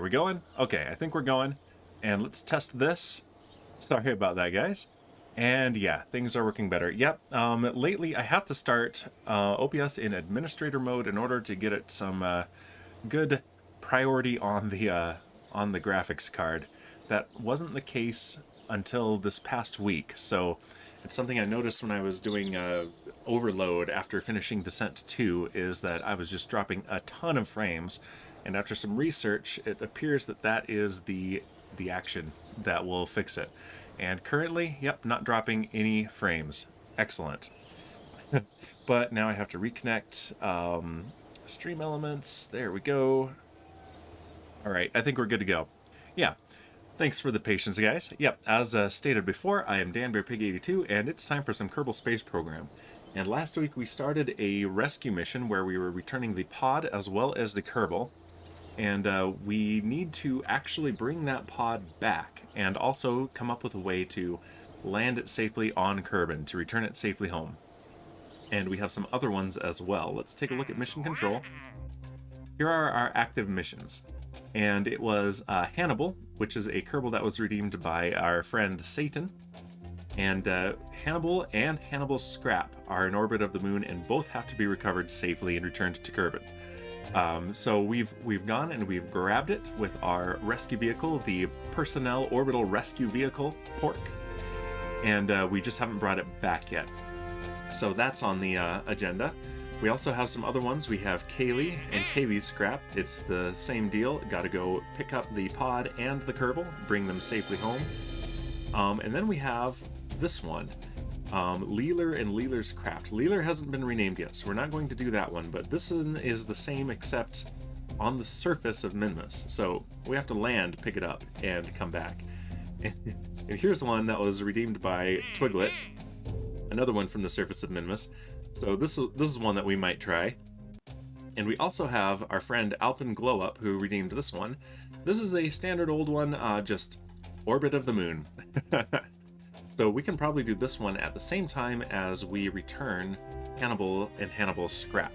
we going? Okay, I think we're going. And let's test this. Sorry about that, guys. And yeah, things are working better. Yep, lately I have to start OBS in administrator mode in order to get it some good priority on the graphics card. That wasn't the case until this past week, so it's something I noticed when I was doing overload after finishing Descent 2, is that I was just dropping a ton of frames, and after some research, it appears that that is the action that will fix it. And currently, yep, not dropping any frames. Excellent. But now I have to reconnect stream elements. There we go. All right, I think we're good to go. Yeah, thanks for the patience, guys. Yep, as stated before, I am DanBearPig82, and it's time for some Kerbal Space Program. And last week we started a rescue mission where we were returning the pod as well as the Kerbal. And we need to actually bring that pod back and also come up with a way to land it safely on Kerbin to return it safely home. And we have some other ones as well. Let's take a look at mission control. Here are our active missions. And it was Hannibal, which is a Kerbal that was redeemed by our friend Satan. And Hannibal and Hannibal's scrap are in orbit of the moon, and both have to be recovered safely and returned to Kerbin. So we've gone and we've grabbed it with our rescue vehicle, the Personnel Orbital Rescue Vehicle, Pork, and we just haven't brought it back yet. So that's on the agenda. We also have some other ones. We have Kaylee and Kaylee's scrap. It's the same deal. Got to go pick up the pod and the Kerbal, bring them safely home. And then we have this one. Leeler and Leeler's Craft. Leeler hasn't been renamed yet, so we're not going to do that one, but this one is the same except on the surface of Minmus. So we have to land, pick it up, and come back. And here's one that was redeemed by Twiglet, another one from the surface of Minmus. So this is one that we might try. And we also have our friend Alpin Glowup, who redeemed this one. This is a standard old one, just Orbit of the Moon. So we can probably do this one at the same time as we return Hannibal and Hannibal's scrap.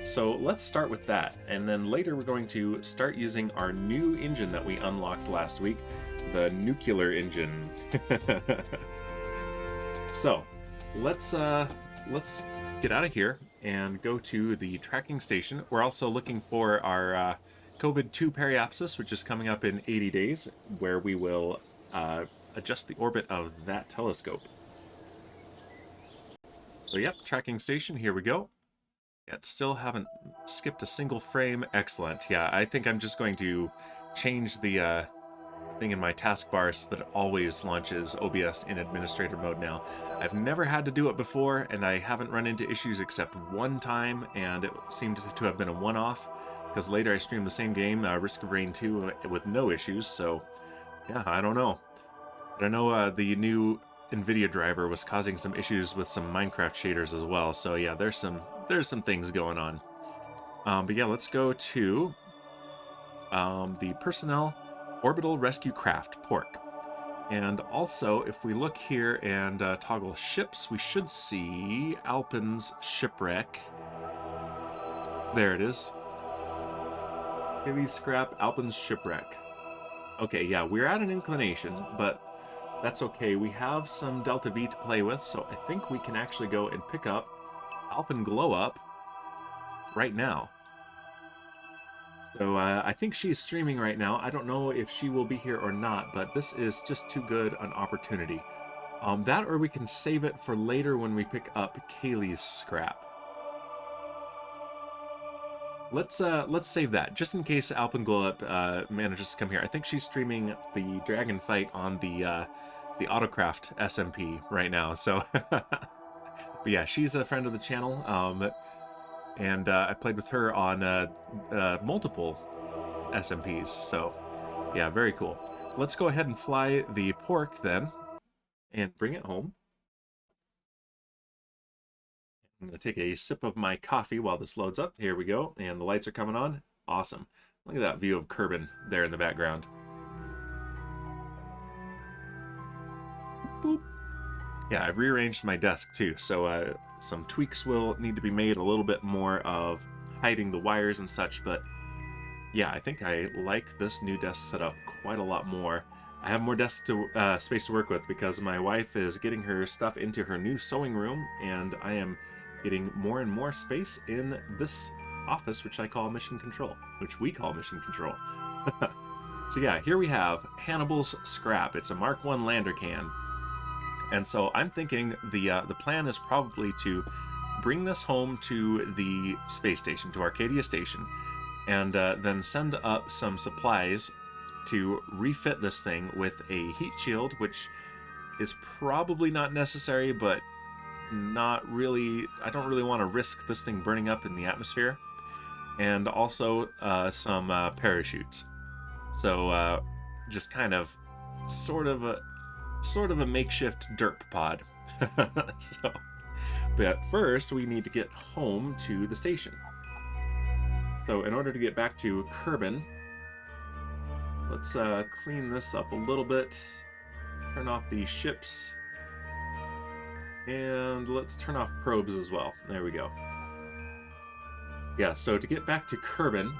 So let's start with that, and then later we're going to start using our new engine that we unlocked last week, the nuclear engine. So let's get out of here and go to the tracking station. We're also looking for our COVID-2 periapsis, which is coming up in 80 days, where we will adjust the orbit of that telescope. So yep, tracking station, here we go. Yet still haven't skipped a single frame. Excellent. Yeah, I think I'm just going to change the thing in my taskbar so that it always launches OBS in administrator mode now. I've never had to do it before, and I haven't run into issues except one time, and it seemed to have been a one-off, because later I streamed the same game, Risk of Rain 2, with no issues, so yeah, I don't know. But I know the new NVIDIA driver was causing some issues with some Minecraft shaders as well. So yeah, there's some things going on. But yeah, let's go to the Personnel Orbital Rescue Craft, Pork. And also, if we look here and toggle ships, we should see Alpin's Shipwreck. There it is. Heavy scrap, Alpin's Shipwreck. Okay, yeah, we're at an inclination, but that's okay. We have some Delta V to play with, so I think we can actually go and pick up Alpin Glowup right now. So I think she's streaming right now. I don't know if she will be here or not, but this is just too good an opportunity. That, or we can save it for later when we pick up Kaylee's scrap. Let's save that, just in case Alpin Glowup manages to come here. I think she's streaming the dragon fight on the Autocraft SMP right now, so... But yeah, she's a friend of the channel, and I played with her on multiple SMPs, so yeah, very cool. Let's go ahead and fly the Pork then, and bring it home. I'm going to take a sip of my coffee while this loads up. Here we go, and the lights are coming on. Awesome. Look at that view of Kerbin there in the background. Boop. Yeah, I've rearranged my desk too, so some tweaks will need to be made, a little bit more of hiding the wires and such, but yeah, I think I like this new desk setup quite a lot more. I have more desk space to work with because my wife is getting her stuff into her new sewing room, and I am getting more and more space in this office, which I call Mission Control, which we call Mission Control. So yeah, here we have Hannibal's Scrap. It's a Mark I lander can. And so I'm thinking the plan is probably to bring this home to the space station, to Arcadia Station, and then send up some supplies to refit this thing with a heat shield, which is probably not necessary, but not really. I don't really want to risk this thing burning up in the atmosphere. And also some parachutes. So just kind of sort of a makeshift derp pod. So, but first we need to get home to the station. So in order to get back to Kerbin, let's clean this up a little bit. Turn off the ships. And let's turn off probes as well. There we go. Yeah, so to get back to Kerbin,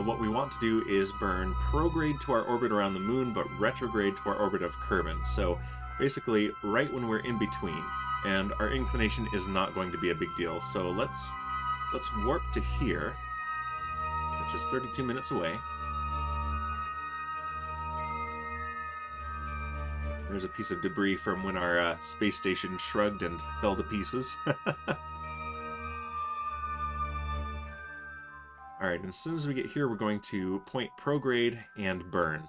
what we want to do is burn prograde to our orbit around the moon, but retrograde to our orbit of Kerbin. So basically, right when we're in between, and our inclination is not going to be a big deal. So let's warp to here, which is 32 minutes away. There's a piece of debris from when our space station shrugged and fell to pieces. Alright, and as soon as we get here, we're going to point prograde and burn,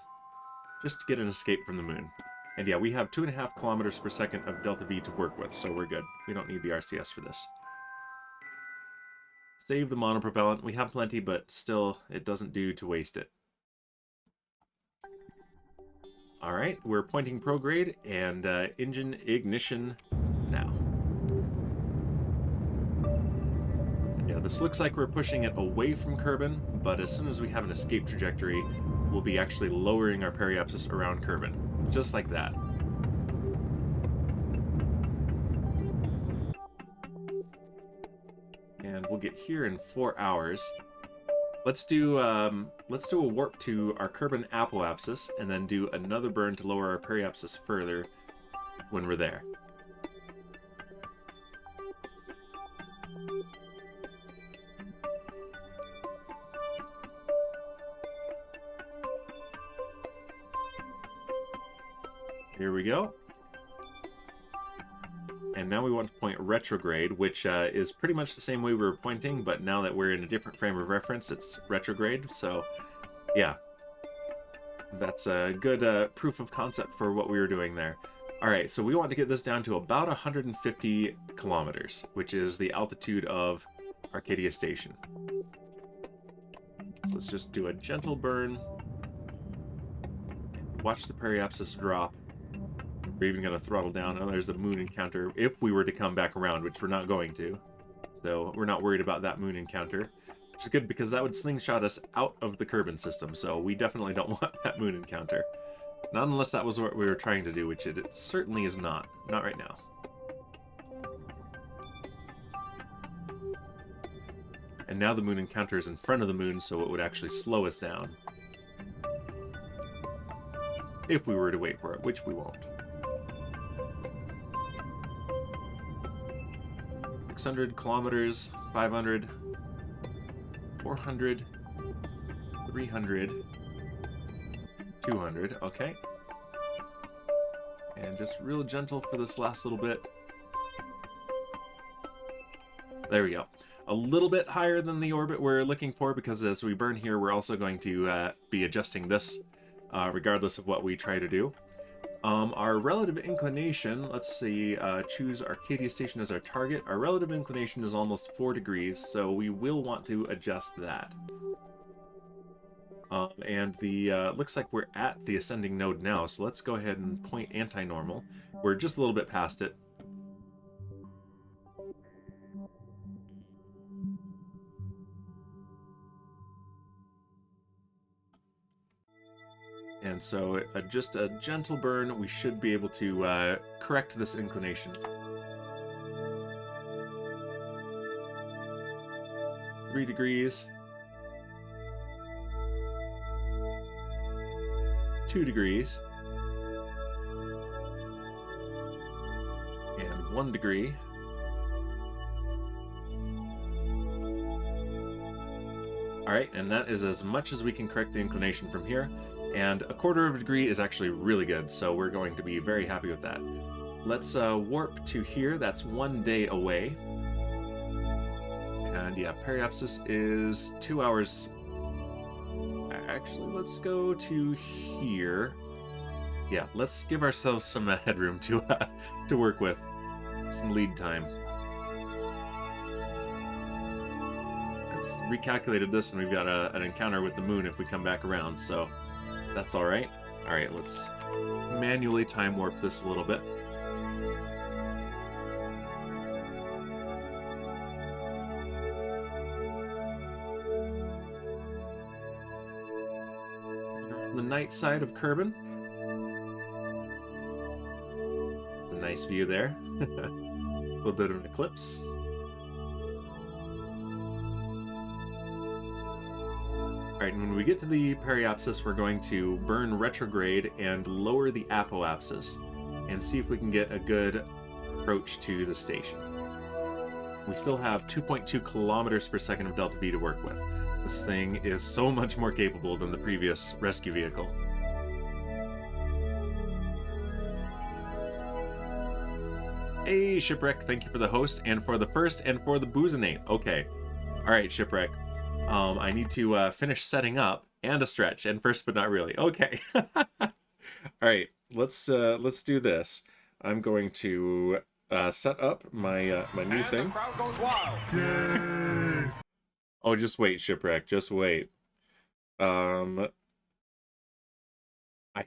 just to get an escape from the moon. And yeah, we have 2.5 kilometers per second of delta V to work with, so we're good. We don't need the RCS for this. Save the monopropellant. We have plenty, but still, it doesn't do to waste it. Alright, we're pointing prograde, and engine ignition now. Yeah, this looks like we're pushing it away from Kerbin, but as soon as we have an escape trajectory, we'll be actually lowering our periapsis around Kerbin. Just like that. And we'll get here in 4 hours. Let's do a warp to our Kerbin apoapsis, and then do another burn to lower our periapsis further when we're there. Here we go. And now we want to point retrograde, which is pretty much the same way we were pointing, but now that we're in a different frame of reference, it's retrograde. So, yeah. That's a good proof of concept for what we were doing there. Alright, so we want to get this down to about 150 kilometers, which is the altitude of Arcadia Station. So let's just do a gentle burn. Watch the periapsis drop. We're even going to throttle down. Oh, there's a moon encounter if we were to come back around, which we're not going to. So we're not worried about that moon encounter, which is good because that would slingshot us out of the Kerbin system. So we definitely don't want that moon encounter. Not unless that was what we were trying to do, which it certainly is not. Not right now. And now the moon encounter is in front of the moon, so it would actually slow us down. If we were to wait for it, which we won't. 600 kilometers, 500, 400, 300, 200, okay. And just real gentle for this last little bit. There we go. A little bit higher than the orbit we're looking for, because as we burn here, we're also going to be adjusting this regardless of what we try to do. Our relative inclination, let's see, choose Arcadia Station as our target. Our relative inclination is almost 4 degrees, so we will want to adjust that. And the looks like we're at the ascending node now, so let's go ahead and point anti-normal. We're just a little bit past it. And so just a gentle burn, we should be able to correct this inclination. 3 degrees. 2 degrees. And 1 degree. Alright, and that is as much as we can correct the inclination from here. And 1/4 of a degree is actually really good, so we're going to be very happy with that. Let's warp to here. That's 1 day away. And yeah, periapsis is 2 hours. Actually, let's go to here. Yeah, let's give ourselves some headroom to work with. Some lead time. I recalculated this, and we've got an encounter with the moon if we come back around, so that's all right. All right, let's manually time warp this a little bit. The night side of Kerbal. It's a nice view there. A little bit of an eclipse. Alright, and when we get to the periapsis, we're going to burn retrograde and lower the apoapsis and see if we can get a good approach to the station. We still have 2.2 kilometers per second of delta V to work with. This thing is so much more capable than the previous rescue vehicle. Hey, Shipwreck, thank you for the host, and for the first, and for the boozinate. Okay. Alright, Shipwreck. I need to finish setting up, and a stretch, and first but not really. Okay. Alright, let's do this. I'm going to set up my my new thing. The crowd goes wild. Yay! Oh, just wait, Shipwreck. Just wait. I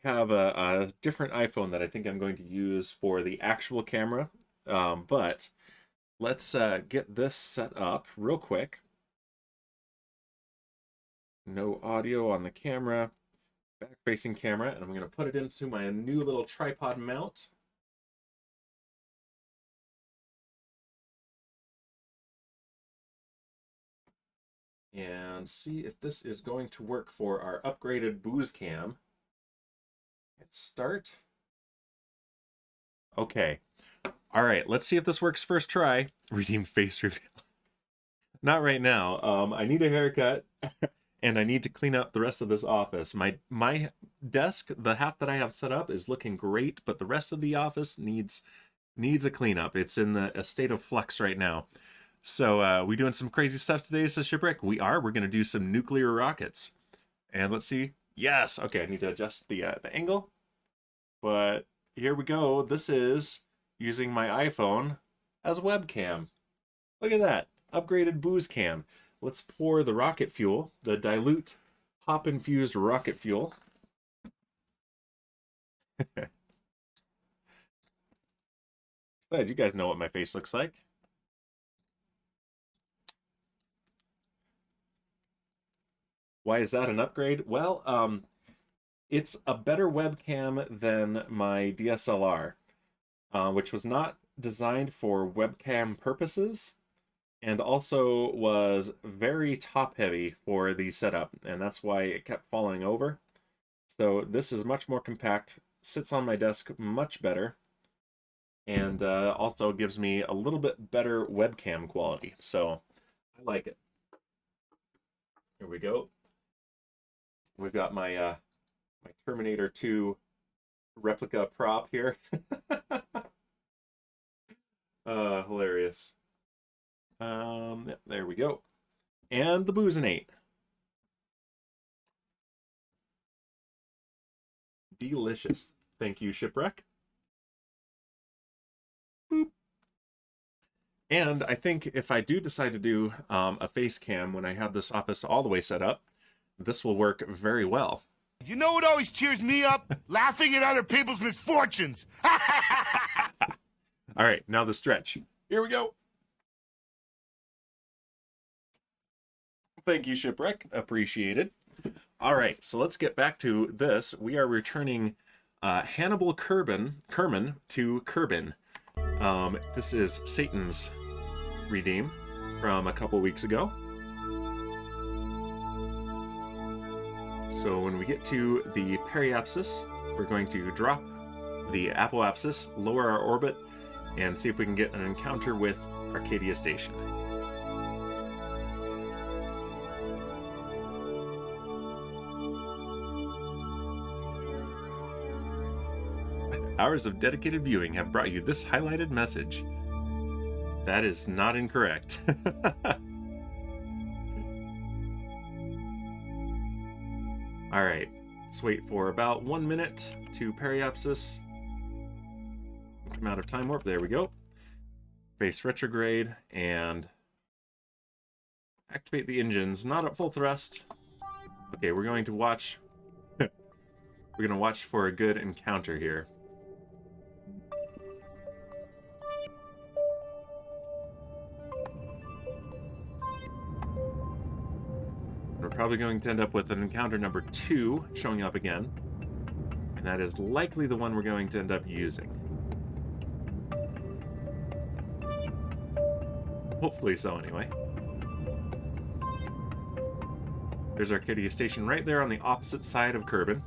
have a different iPhone that I think I'm going to use for the actual camera. But let's get this set up real quick. No audio on the camera. Back-facing camera. And I'm going to put it into my new little tripod mount. And see if this is going to work for our upgraded booze cam. Hit start. Okay. All right, let's see if this works first try. Redeem face reveal. Not right now. I need a haircut, and I need to clean up the rest of this office. My desk, the half that I have set up, is looking great, but the rest of the office needs a cleanup. It's in a state of flux right now. So, we doing some crazy stuff today, says Shipwreck? We are. We're going to do some nuclear rockets. And let's see. Yes! Okay, I need to adjust the angle. But here we go. This is using my iPhone as webcam. Look at that. Upgraded booze cam. Let's pour the rocket fuel, the dilute hop-infused rocket fuel. Besides, you guys know what my face looks like. Why is that an upgrade? Well, it's a better webcam than my DSLR, which was not designed for webcam purposes, and also was very top-heavy for the setup, and that's why it kept falling over. So this is much more compact, sits on my desk much better, and also gives me a little bit better webcam quality. So I like it. Here we go. We've got my my Terminator 2 replica prop here. Hilarious. Yep, there we go. And the boozinate. Delicious. Thank you, Shipwreck. Boop. And I think if I do decide to do a face cam when I have this office all the way set up, this will work very well. You know what always cheers me up? Laughing at other people's misfortunes. All right, now the stretch. Here we go. Thank you, Shipwreck. Appreciated. All right, so let's get back to this. We are returning Hannibal Kerman to Kerbal. This is Satan's redeem from a couple weeks ago. So when we get to the periapsis, we're going to drop the apoapsis, lower our orbit, and see if we can get an encounter with Arcadia Station. Hours of dedicated viewing have brought you this highlighted message. That is not incorrect. Alright, let's wait for about 1 minute to periapsis. Come out of time warp, there we go. Face retrograde and activate the engines, not at full thrust. Okay, we're going to watch. We're going to watch for a good encounter here. We're probably going to end up with an encounter number 2 showing up again. And that is likely the one we're going to end up using. Hopefully so, anyway. There's Arcadia Station right there on the opposite side of Kerbal.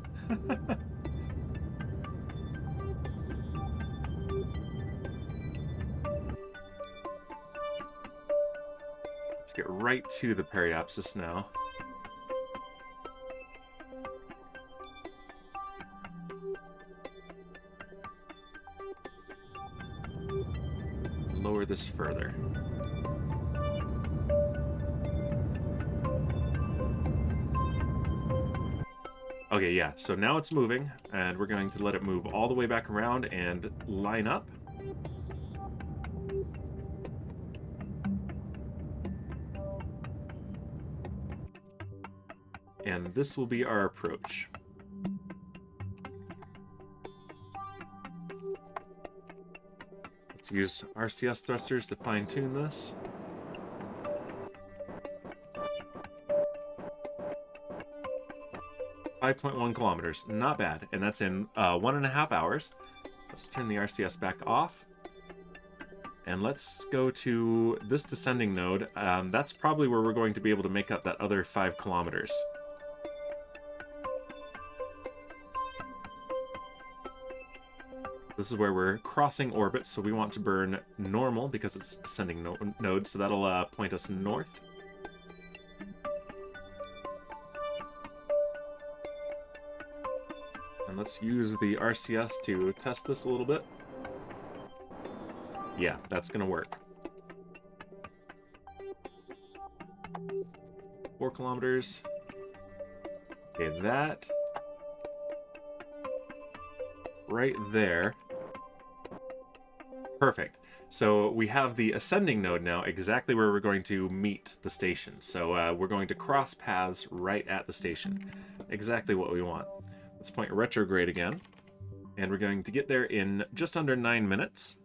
Let's get right to the periapsis now. Lower this further. Okay, yeah, so now it's moving, and we're going to let it move all the way back around and line up. And this will be our approach. Let's use RCS thrusters to fine-tune this. .1 kilometers, not bad, and that's in 1.5 hours. Let's turn the RCS back off, and let's go to this descending node. That's probably where we're going to be able to make up that other 5 kilometers. This is where we're crossing orbit, so we want to burn normal because it's a descending node, so that'll point us north. And let's use the RCS to test this a little bit. Yeah, that's gonna work. 4 kilometers. Okay, that right there. Perfect. So we have the ascending node now exactly where we're going to meet the station. So we're going to cross paths right at the station. Exactly what we want. Let's point retrograde again. And we're going to get there in just under 9 minutes.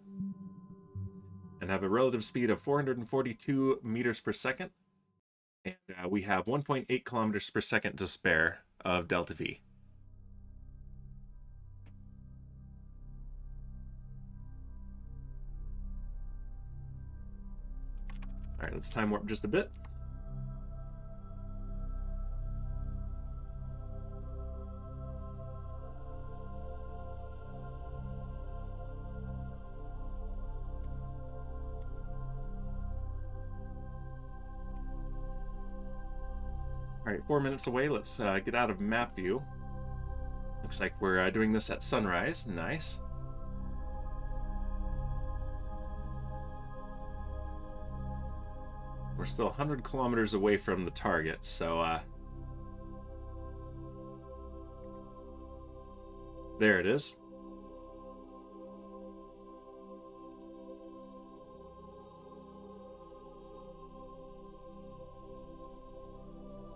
And have a relative speed of 442 meters per second. And we have 1.8 kilometers per second to spare of delta V. All right, let's time warp just a bit. All right, 4 minutes away. Let's get out of map view. Looks like we're doing this at sunrise. Nice. We're still 100 kilometers away from the target, so there it is.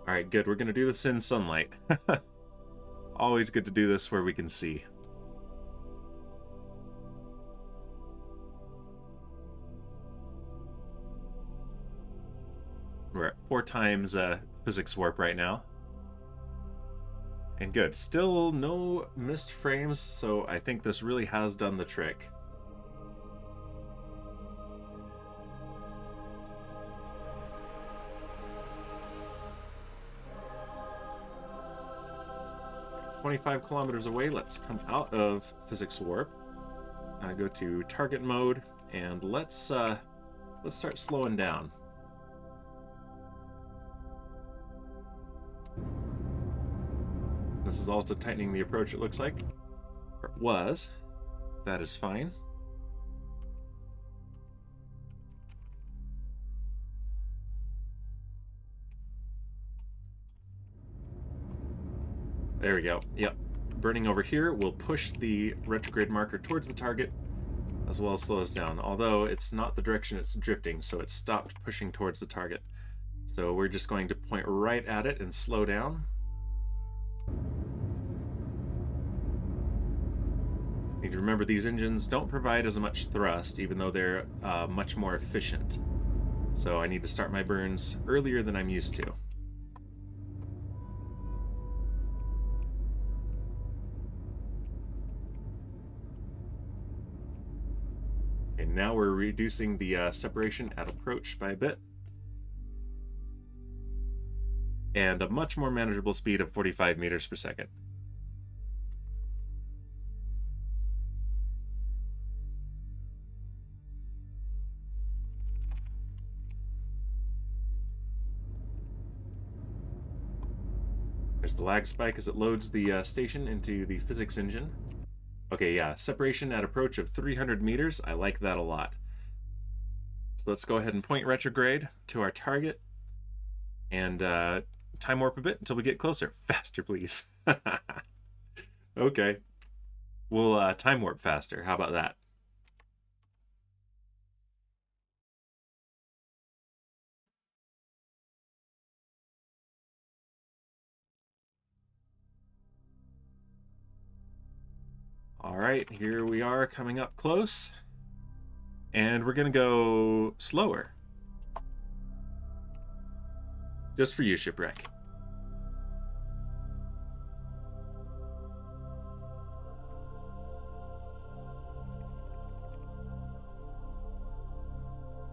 All right, good. We're going to do this in sunlight. Always good to do this where we can see. We're at 4 times physics warp right now. And good. Still no missed frames, so I think this really has done the trick. 25 kilometers away. Let's come out of physics warp. Go to target mode, and let's start slowing down. This is also tightening the approach, it looks like. Or it was. That is fine. There we go. Yep. Burning over here will push the retrograde marker towards the target, as well as slow us down. Although it's not the direction it's drifting, so it stopped pushing towards the target. So we're just going to point right at it and slow down. Need to remember these engines don't provide as much thrust, even though they're much more efficient. So I need to start my burns earlier than I'm used to. And now we're reducing the separation at approach by a bit. And a much more manageable speed of 45 meters per second. There's the lag spike as it loads the station into the physics engine. Okay, yeah, separation at approach of 300 meters. I like that a lot. So let's go ahead and point retrograde to our target and time warp a bit until we get closer. Faster, please. Okay. We'll time warp faster. How about that? All right, here we are coming up close. And we're going to go slower. Just for you, Shipwreck.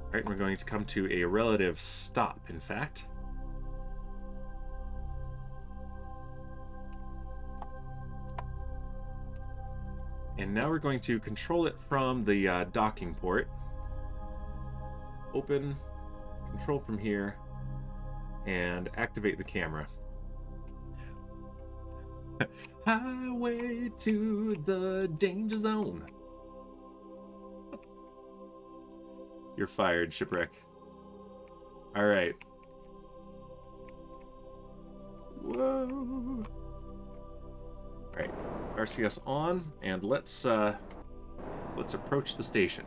All right, we're going to come to a relative stop, in fact. And now we're going to control it from the docking port. Open, control from here, and activate the camera. Highway to the danger zone. You're fired, Shipwreck. All right. Whoa. All right, RCS on, and let's approach the station.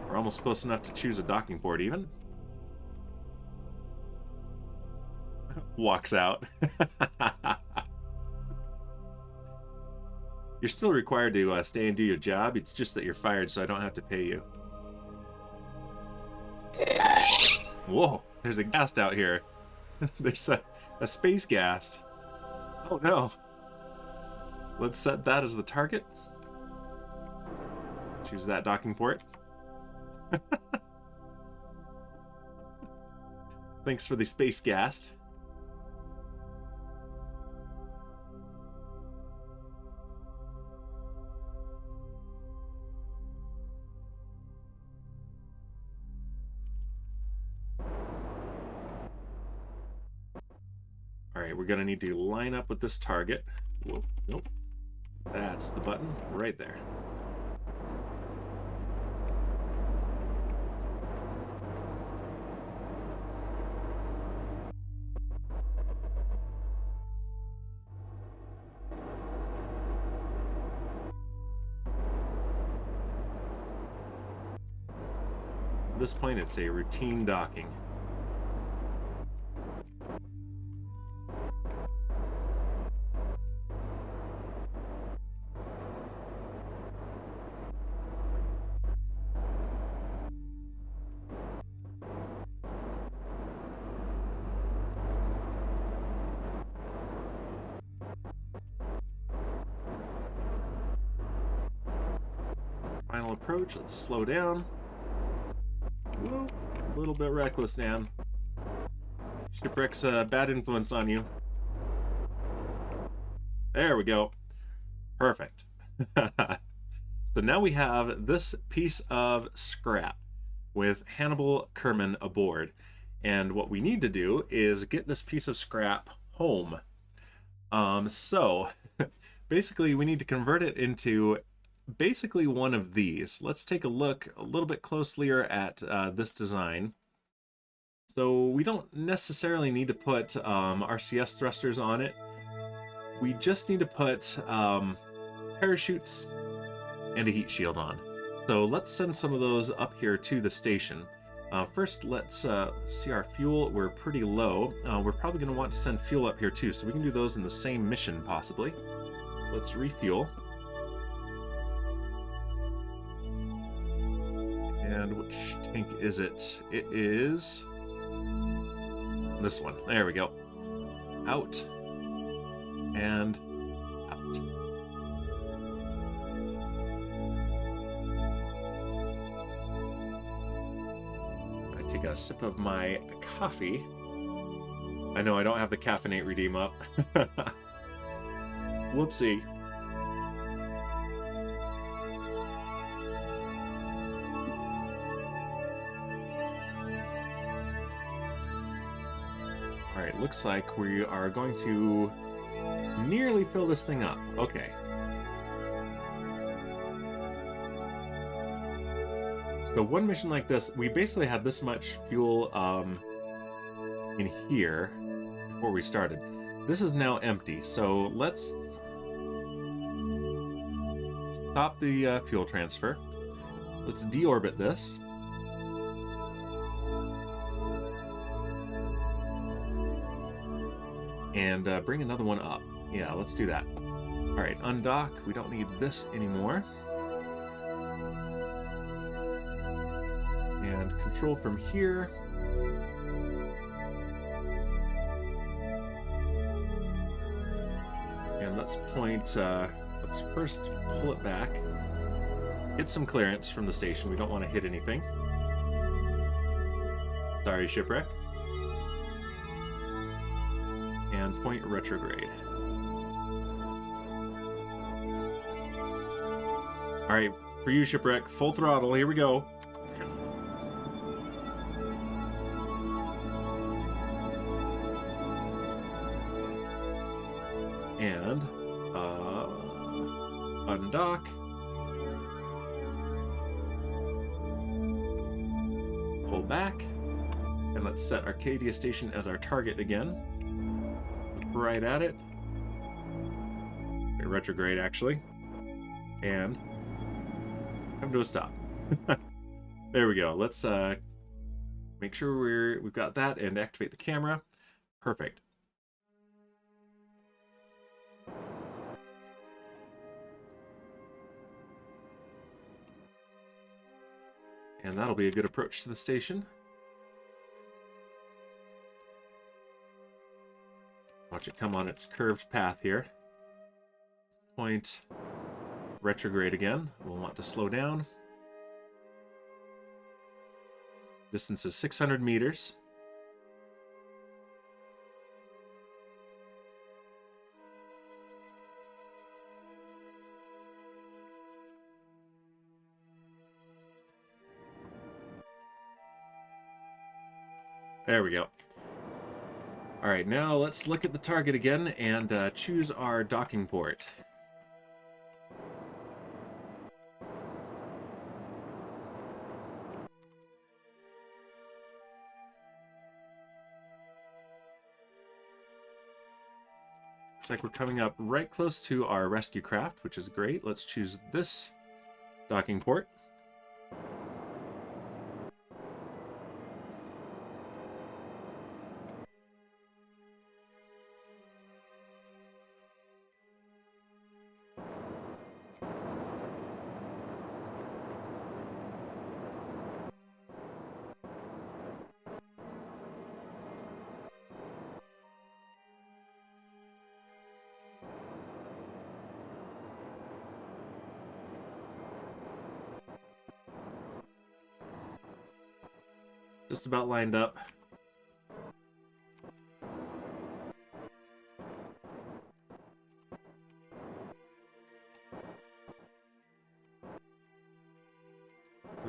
We're almost close enough to choose a docking port, even. Walks out. You're still required to stay and do your job. It's just that you're fired, so I don't have to pay you. Whoa, there's a ghast out here. There's a space ghast. Oh no. Let's set that as the target. Choose that docking port. Thanks for the space ghast. Alright, we're going to need to line up with this target. Whoa, nope. That's the button right there. At this point, it's a routine docking. Final approach, let's slow down. Whoa, a little bit reckless, man. Shipwreck's a bad influence on you. There we go. Perfect. So now we have this piece of scrap with Hannibal Kerman aboard. And what we need to do is get this piece of scrap home. So basically we need to convert it into basically one of these. Let's take a look a little bit closer at this design. So we don't necessarily need to put RCS thrusters on it. We just need to put parachutes and a heat shield on. So let's send some of those up here to the station. First, let's see our fuel. We're pretty low. We're probably going to want to send fuel up here too, so we can do those in the same mission possibly. Let's refuel. And which tank is it? It is this one. There we go. Out and out. I take a sip of my coffee. I know I don't have the caffeinate redeem up. Whoopsie. Alright, looks like we are going to nearly fill this thing up. Okay. So one mission like this, we basically had this much fuel in here before we started. This is now empty, so let's stop the fuel transfer. Let's deorbit this. And bring another one up. Yeah, let's do that. Alright, undock. We don't need this anymore. And control from here. And let's point, let's first pull it back. Hit some clearance from the station. We don't want to hit anything. Sorry, shipwreck. And point retrograde. Alright, for you, shipwreck, full throttle, here we go. And undock. Pull back. And let's set Arcadia Station as our target again. Right at it. Retrograde, actually. And come to a stop. There we go. Let's make sure we've got that and activate the camera. Perfect. And that'll be a good approach to the station. Watch it come on its curved path here. Point retrograde again. We'll want to slow down. Distance is 600 meters. There we go. Alright, now let's look at the target again and choose our docking port. Looks like we're coming up right close to our rescue craft, which is great. Let's choose this docking port. Just about lined up.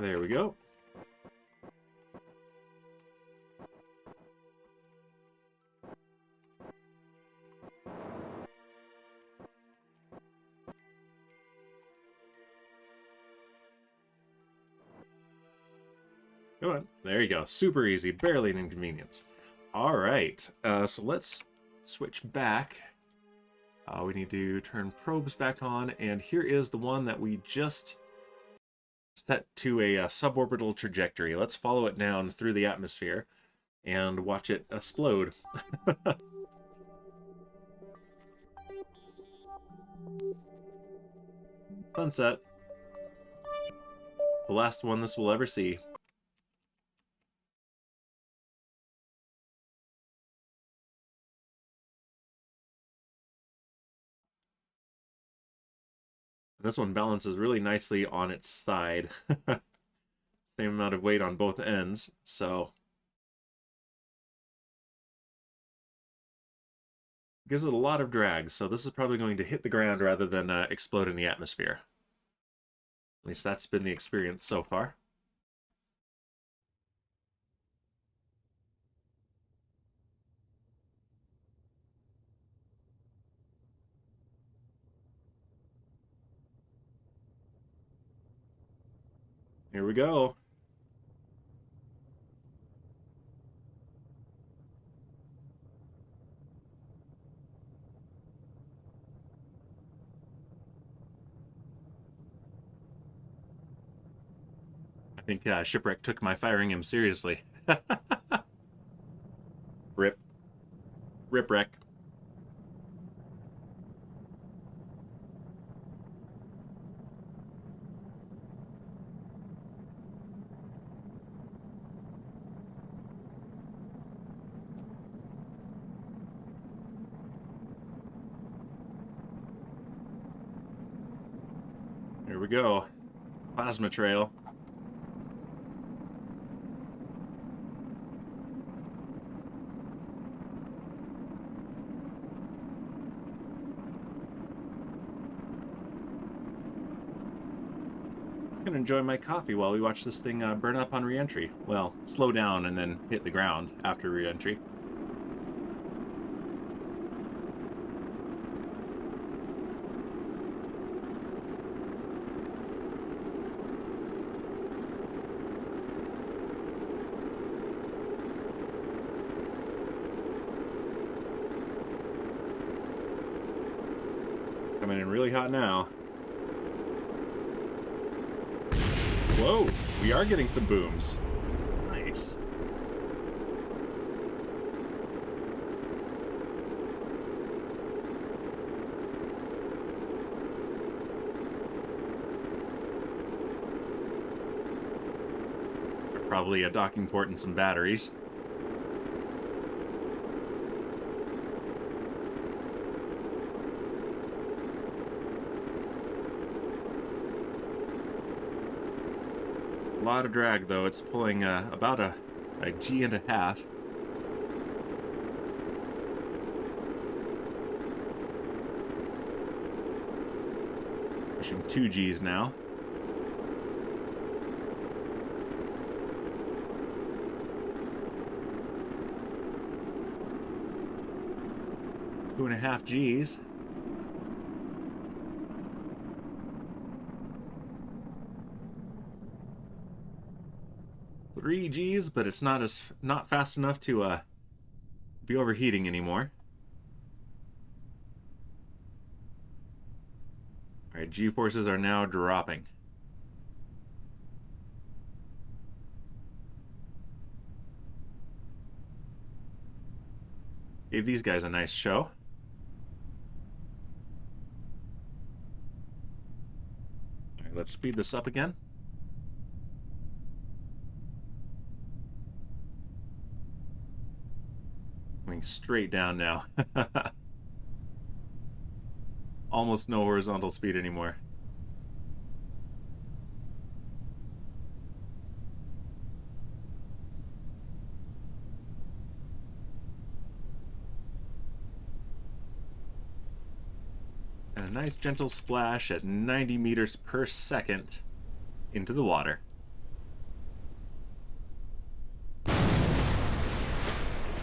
There we go. Come on. There you go. Super easy. Barely an inconvenience. All right. So let's switch back. We need to turn probes back on, and here is the one that we just set to a suborbital trajectory. Let's follow it down through the atmosphere and watch it explode. Sunset. The last one this will ever see. This one balances really nicely on its side. Same amount of weight on both ends, so gives it a lot of drag. So this is probably going to hit the ground rather than explode in the atmosphere. At least that's been the experience so far. Here we go. I think Shipwreck took my firing him seriously. Rip. Ripwreck. Here we go. Plasma trail. I'm gonna enjoy my coffee while we watch this thing burn up on reentry. Well, slow down and then hit the ground after reentry. Coming in really hot now. Whoa, we are getting some booms. Nice. Probably a docking port and some batteries. A lot of drag though. It's pulling about a G and a half. Pushing 2 Gs now. Two and a half Gs. Three Gs, but it's not fast enough to be overheating anymore. All right, G forces are now dropping. Gave these guys a nice show. All right, let's speed this up again. Going straight down now. Almost no horizontal speed anymore. And a nice gentle splash at 90 meters per second into the water.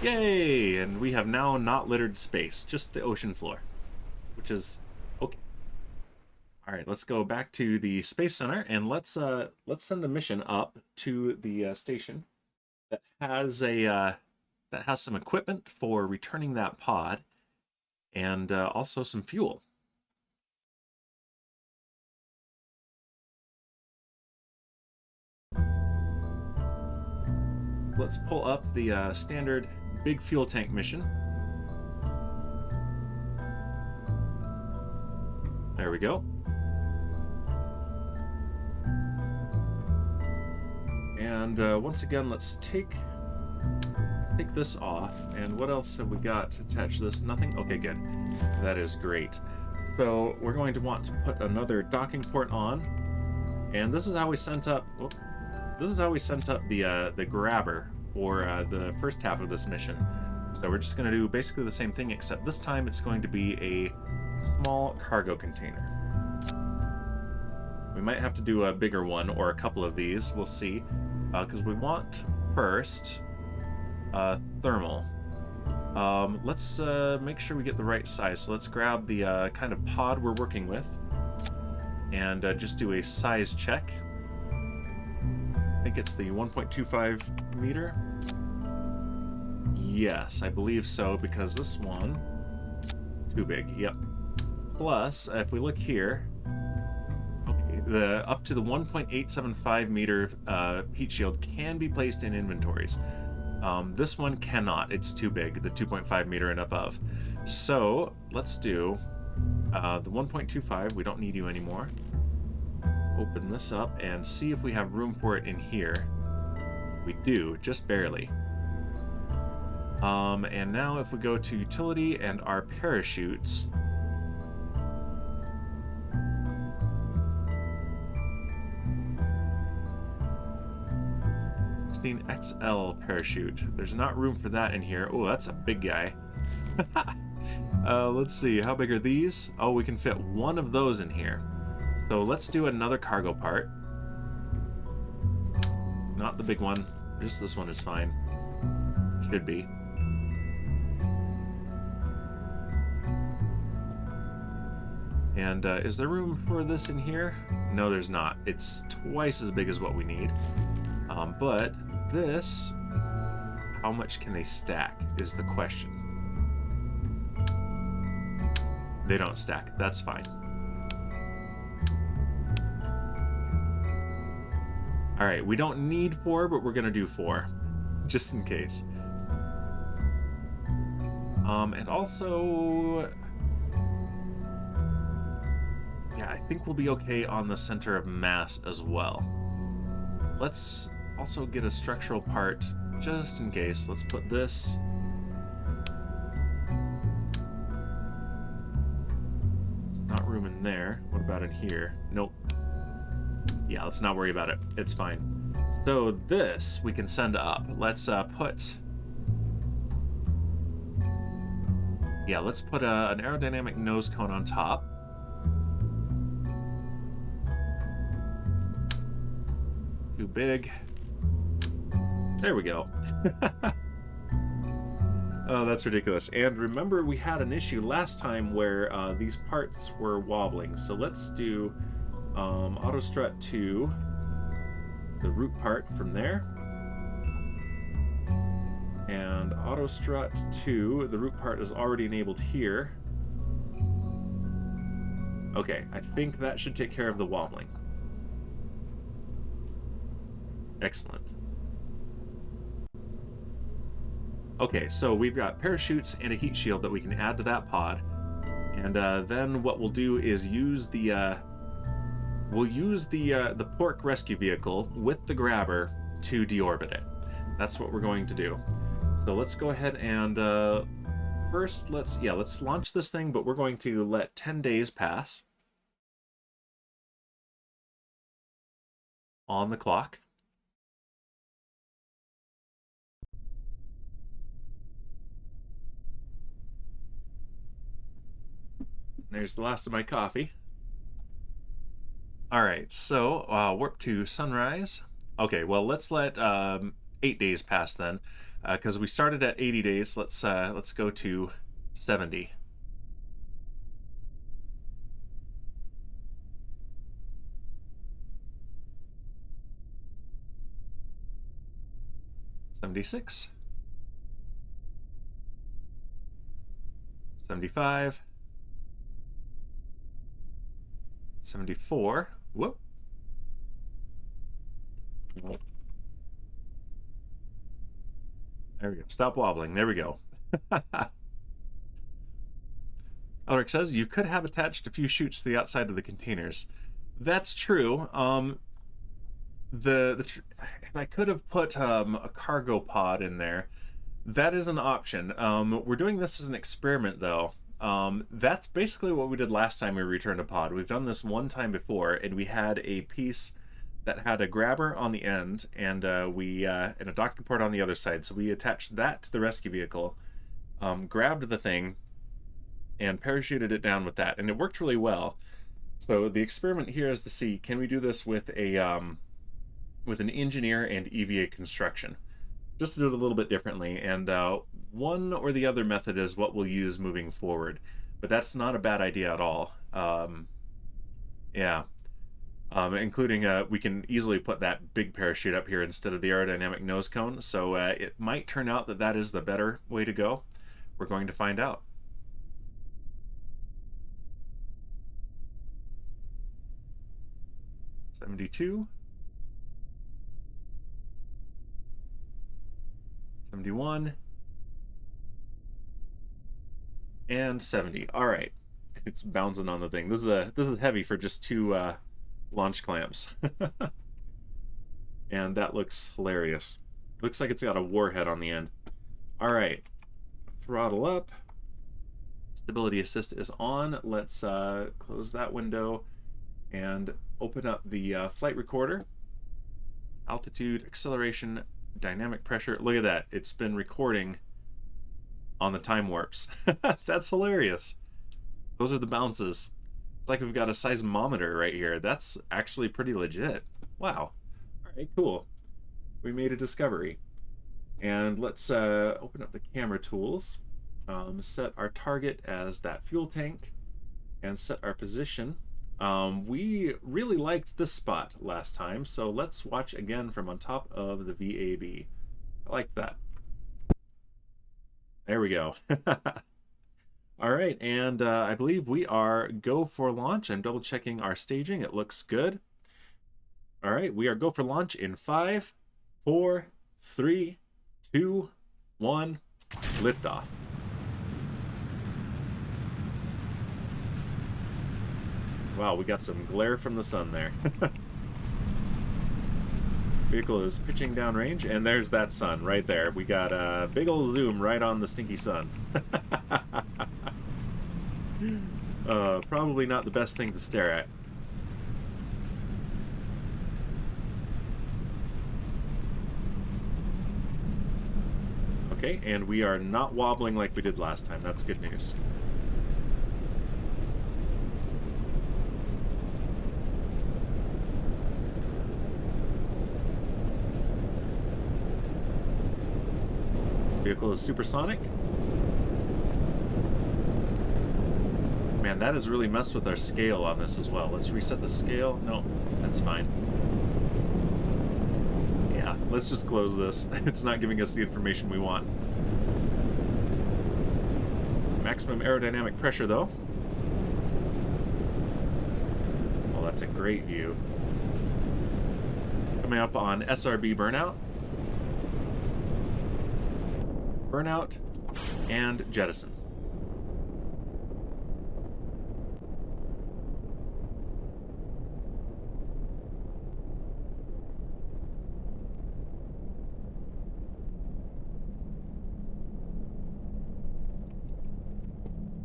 Yay! And we have now not littered space, just the ocean floor, which is okay. All right, let's go back to the Space Center and let's send a mission up to the station that has some equipment for returning that pod and also some fuel. Let's pull up the standard big fuel tank mission. There we go. And once again, let's take this off. And what else have we got to attach this? Nothing? Okay, good. That is great. So we're going to want to put another docking port on. And this is how we sent up... Oh, this is how we sent up the grabber for the first half of this mission. So we're just going to do basically the same thing, except this time it's going to be a small cargo container. We might have to do a bigger one or a couple of these. We'll see. Because we want first thermal. Let's make sure we get the right size. So let's grab the kind of pod we're working with and just do a size check. I think it's the 1.25 meter. Yes, I believe so, because this one, too big, yep. Plus, if we look here, okay, up to the 1.875 meter heat shield can be placed in inventories. This one cannot, it's too big, the 2.5 meter and above. So, let's do the 1.25, we don't need you anymore. Open this up and see if we have room for it in here. We do, just barely. And now if we go to utility and our parachutes, XL parachute. There's not room for that in here. Oh, that's a big guy. Let's see, how big are these? Oh, we can fit one of those in here. So let's do another cargo part. Not the big one, just this one is fine. Should be. And is there room for this in here? No, there's not. It's twice as big as what we need. But this, how much can they stack is the question. They don't stack, that's fine. All right, we don't need 4, but we're gonna do 4, just in case. And also, yeah, I think we'll be okay on the center of mass as well. Let's also get a structural part, just in case. Let's put this. Not room in there. What about in here? Nope. Yeah, let's not worry about it. It's fine. So this we can send up. Let's put... Yeah, let's put an aerodynamic nose cone on top. Too big. There we go. Oh, that's ridiculous. And remember, we had an issue last time where these parts were wobbling. So let's do auto strut to the root part from there. And auto strut to the root part is already enabled here. Okay, I think that should take care of the wobbling. Excellent. Okay, so we've got parachutes and a heat shield that we can add to that pod, and then what we'll do is use the the pork rescue vehicle with the grabber to deorbit it. That's what we're going to do. So let's go ahead and first let's launch this thing, but we're going to let 10 days pass on the clock. There's the last of my coffee. All right, so warp to sunrise. Okay, well, let's let 8 days pass then. because we started at 80 days. Let's go to 70. $76, $75, $74. Whoop. There we go. Stop wobbling. There we go. Elric says, you could have attached a few chutes to the outside of the containers. That's true. And I could have put a cargo pod in there. That is an option. We're doing this as an experiment, though. That's basically what we did last time we returned a pod. We've done this one time before, and we had a piece that had a grabber on the end and and a docking port on the other side. So we attached that to the rescue vehicle, grabbed the thing, and parachuted it down with that, and it worked really well. So the experiment here is to see, can we do this with an engineer and EVA construction, just to do it a little bit differently. And one or the other method is what we'll use moving forward, but that's not a bad idea at all. Yeah. Including we can easily put that big parachute up here instead of the aerodynamic nose cone, so it might turn out that that is the better way to go. We're going to find out. $72, $71, and $70. All right, it's bouncing on the thing. This is heavy for just two launch clamps. And that looks hilarious. Looks like it's got a warhead on the end. All right, throttle up. Stability assist is on. Let's close that window and open up the flight recorder. Altitude, acceleration, dynamic pressure. Look at that. It's been recording on the time warps. That's hilarious. Those are the bounces. It's like we've got a seismometer right here. That's actually pretty legit. Wow. All right, cool. We made a discovery. And let's open up the camera tools, set our target as that fuel tank, and set our position. We really liked this spot last time, so let's watch again from on top of the VAB. I like that. There we go. All right, and I believe we are go for launch. I'm double checking our staging. It looks good. All right, we are go for launch in 5, 4, 3, 2, 1, liftoff. Wow, we got some glare from the sun there. Vehicle is pitching downrange, and there's that sun right there. We got a big old zoom right on the stinky sun. Probably not the best thing to stare at. Okay, and we are not wobbling like we did last time. That's good news. Vehicle is supersonic. Man, that has really messed with our scale on this as well. Let's reset the scale. No, that's fine. Yeah, let's just close this. It's not giving us the information we want. Maximum aerodynamic pressure, though. Well, that's a great view. Coming up on SRB burnout. Burnout and jettison.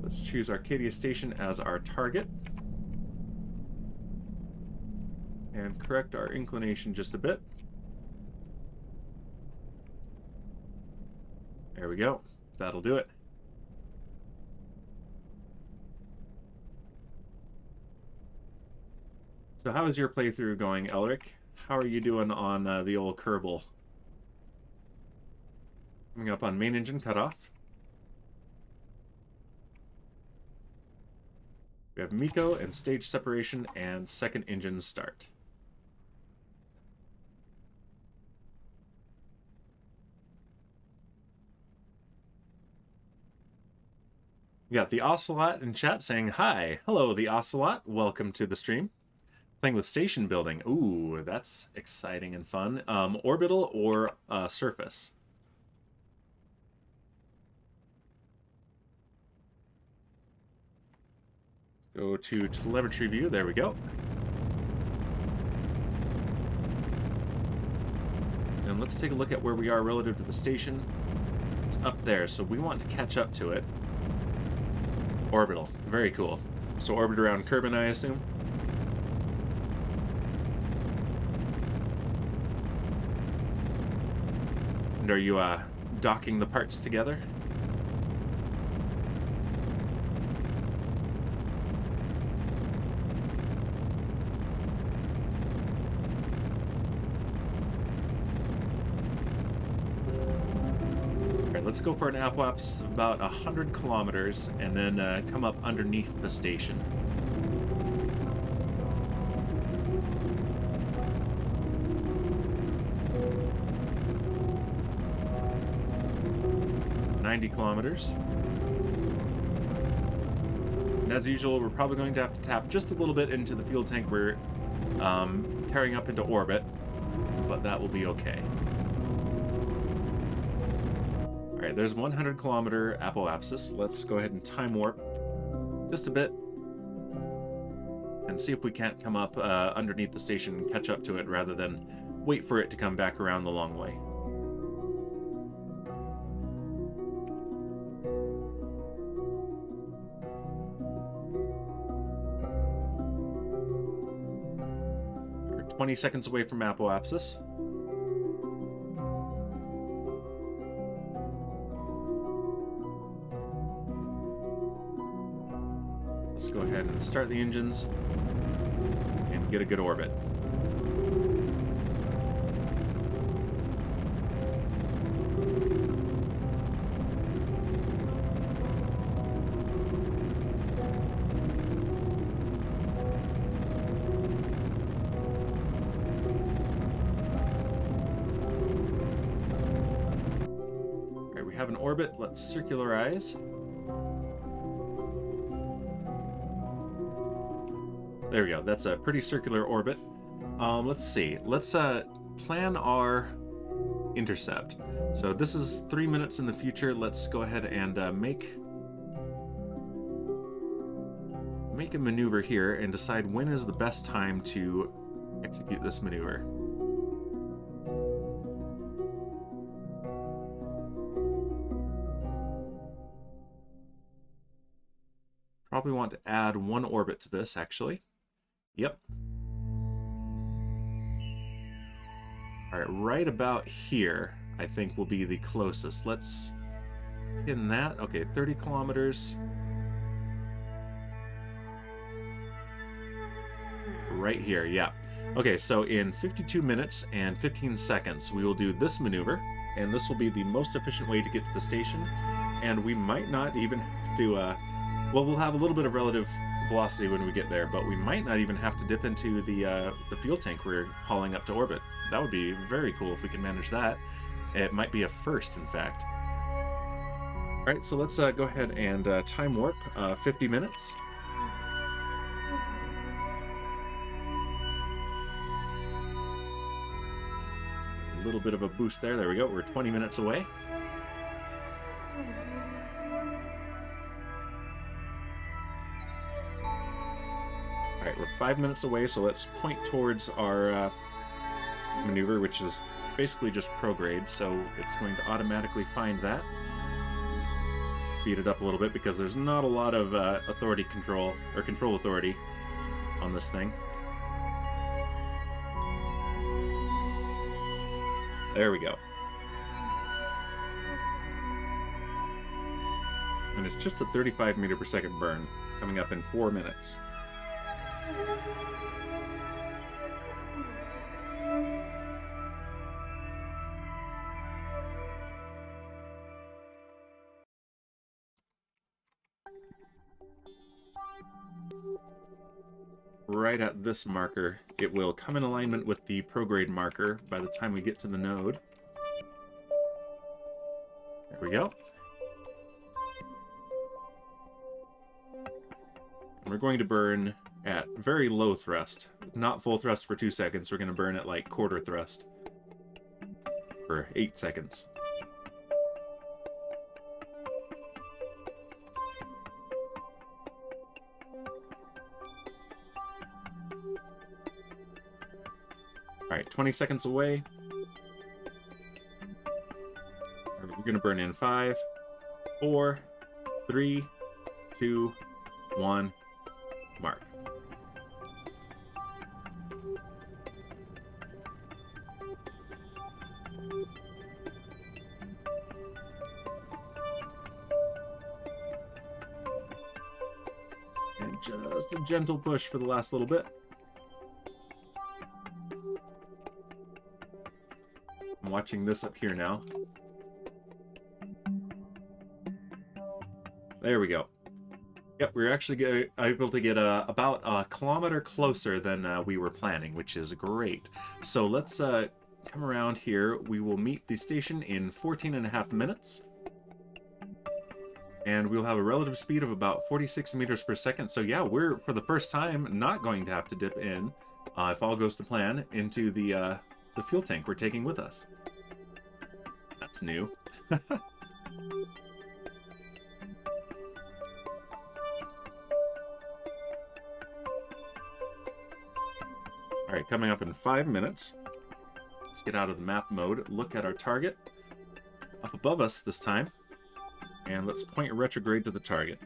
Let's choose Arcadia Station as our target and correct our inclination just a bit. There we go. That'll do it. So how is your playthrough going, Elric? How are you doing on the old Kerbal? Coming up on main engine cutoff. We have MECO and stage separation and second engine start. We got the Ocelot in chat saying, hi. Hello, the Ocelot. Welcome to the stream. Playing with station building. Ooh, that's exciting and fun. Orbital or surface? Go to telemetry view. There we go. And let's take a look at where we are relative to the station. It's up there, so we want to catch up to it. Orbital. Very cool. So orbit around Kerbal, I assume? And are you docking the parts together? Let's go for an apoapsis of about 100 kilometers and then come up underneath the station. Kilometers. And as usual, we're probably going to have to tap just a little bit into the fuel tank we're carrying up into orbit, but that will be okay. All right, there's 100 kilometer apoapsis. Let's go ahead and time warp just a bit and see if we can't come up underneath the station and catch up to it rather than wait for it to come back around the long way. We're 20 seconds away from apoapsis. Let's go ahead and start the engines and get a good orbit. All right, we have an orbit. Let's circularize. There we go. That's a pretty circular orbit. Let's see. Let's plan our intercept. So this is 3 minutes in the future. Let's go ahead and make a maneuver here and decide when is the best time to execute this maneuver. Probably want to add one orbit to this, actually. Yep. All right, right about here, I think will be the closest. Let's pin that. Okay, 30 kilometers. Right here, yeah. Okay, so in 52 minutes and 15 seconds, we will do this maneuver, and this will be the most efficient way to get to the station, and we might not even have to, well, we'll have a little bit of relative velocity when we get there, but we might not even have to dip into the fuel tank we're hauling up to orbit. That would be very cool if we can manage that. It might be a first, in fact. All right, so let's go ahead and time warp 50 minutes. A little bit of a boost there. There we go. We're 20 minutes away. Alright, we're 5 minutes away, so let's point towards our maneuver, which is basically just prograde, so it's going to automatically find that. Speed it up a little bit because there's not a lot of authority control, or control authority on this thing. There we go. And it's just a 35 meter per second burn, coming up in 4 minutes. right at this marker, it will come in alignment with the prograde marker by the time we get to the node. There we go. And we're going to burn at very low thrust. Not full thrust for 2 seconds. We're going to burn at like quarter thrust for 8 seconds. Alright, 20 seconds away. We're going to burn in 5, 4, 3, 2, 1, mark. And just a gentle push for the last little bit. I'm watching this up here now. There we go. Yep, we're actually able to get about a kilometer closer than we were planning, which is great. So let's come around here. We will meet the station in 14.5 minutes. And we'll have a relative speed of about 46 meters per second. So yeah, we're, for the first time, not going to have to dip in, if all goes to plan, into the fuel tank we're taking with us. That's new. Alright, coming up in 5 minutes. Let's get out of the map mode, look at our target. Up above us this time. And let's point retrograde to the target.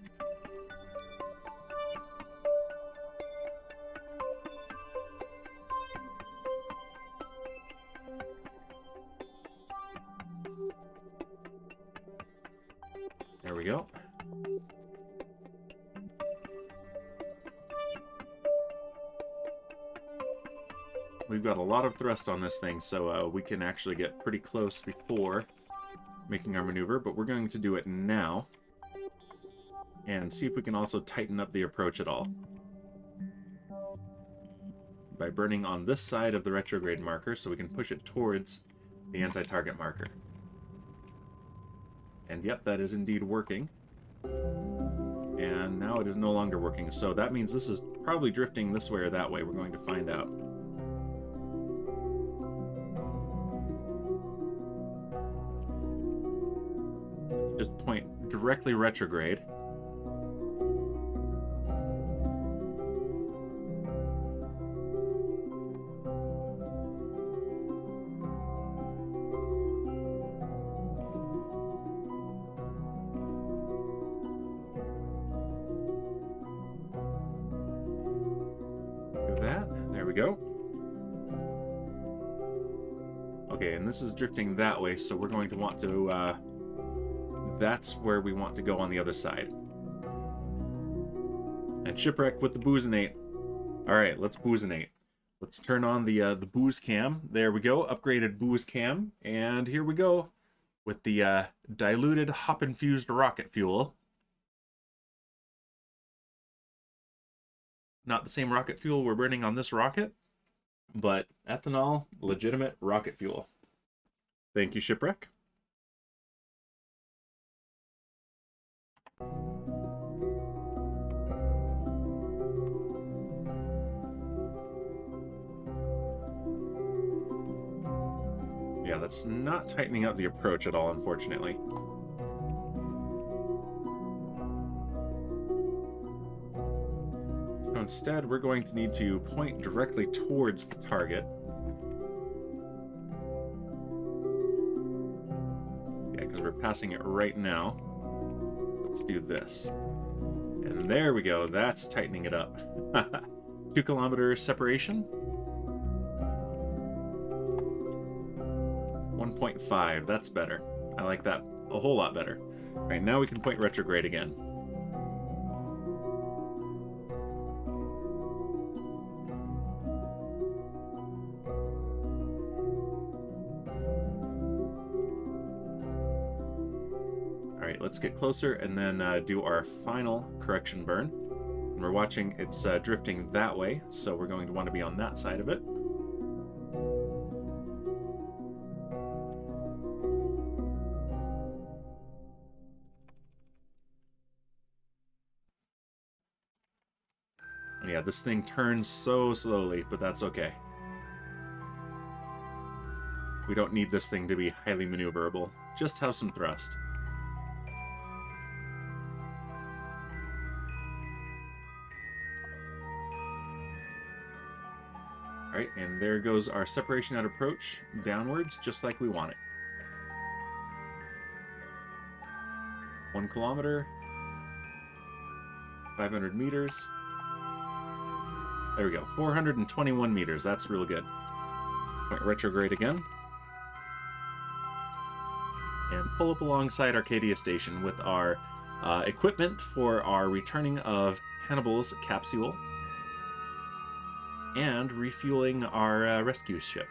There we go. We've got a lot of thrust on this thing, so we can actually get pretty close before making our maneuver, but we're going to do it now and see if we can also tighten up the approach at all by burning on this side of the retrograde marker so we can push it towards the anti-target marker. And yep, that is indeed working. And now it is no longer working, so that means this is probably drifting this way or that way. We're going to find out. Just point directly retrograde. Do that. There we go. Okay, and this is drifting that way, so we're going to want to that's where we want to go on the other side. And shipwreck with the boozinate. Alright, let's boozinate. Let's turn on the booze cam. There we go, upgraded booze cam. And here we go with the diluted hop-infused rocket fuel. Not the same rocket fuel we're burning on this rocket, but ethanol, legitimate rocket fuel. Thank you, shipwreck. Yeah, that's not tightening up the approach at all, unfortunately. So instead, we're going to need to point directly towards the target. Yeah, because we're passing it right now. Let's do this. And there we go. That's tightening it up. 2 kilometer separation. 1.5. That's better. I like that a whole lot better. All right, now we can point retrograde again. Alright, let's get closer and then do our final correction burn. And we're watching it's drifting that way, so we're going to want to be on that side of it. And yeah, this thing turns so slowly, but that's okay. We don't need this thing to be highly maneuverable. Just have some thrust. Alright, and there goes our separation at approach, downwards, just like we want it. 1 kilometer, 500 meters. There we go, 421 meters, that's real good. Point retrograde again. And pull up alongside Arcadia Station with our equipment for our returning of Hannibal's capsule and refueling our rescue ship.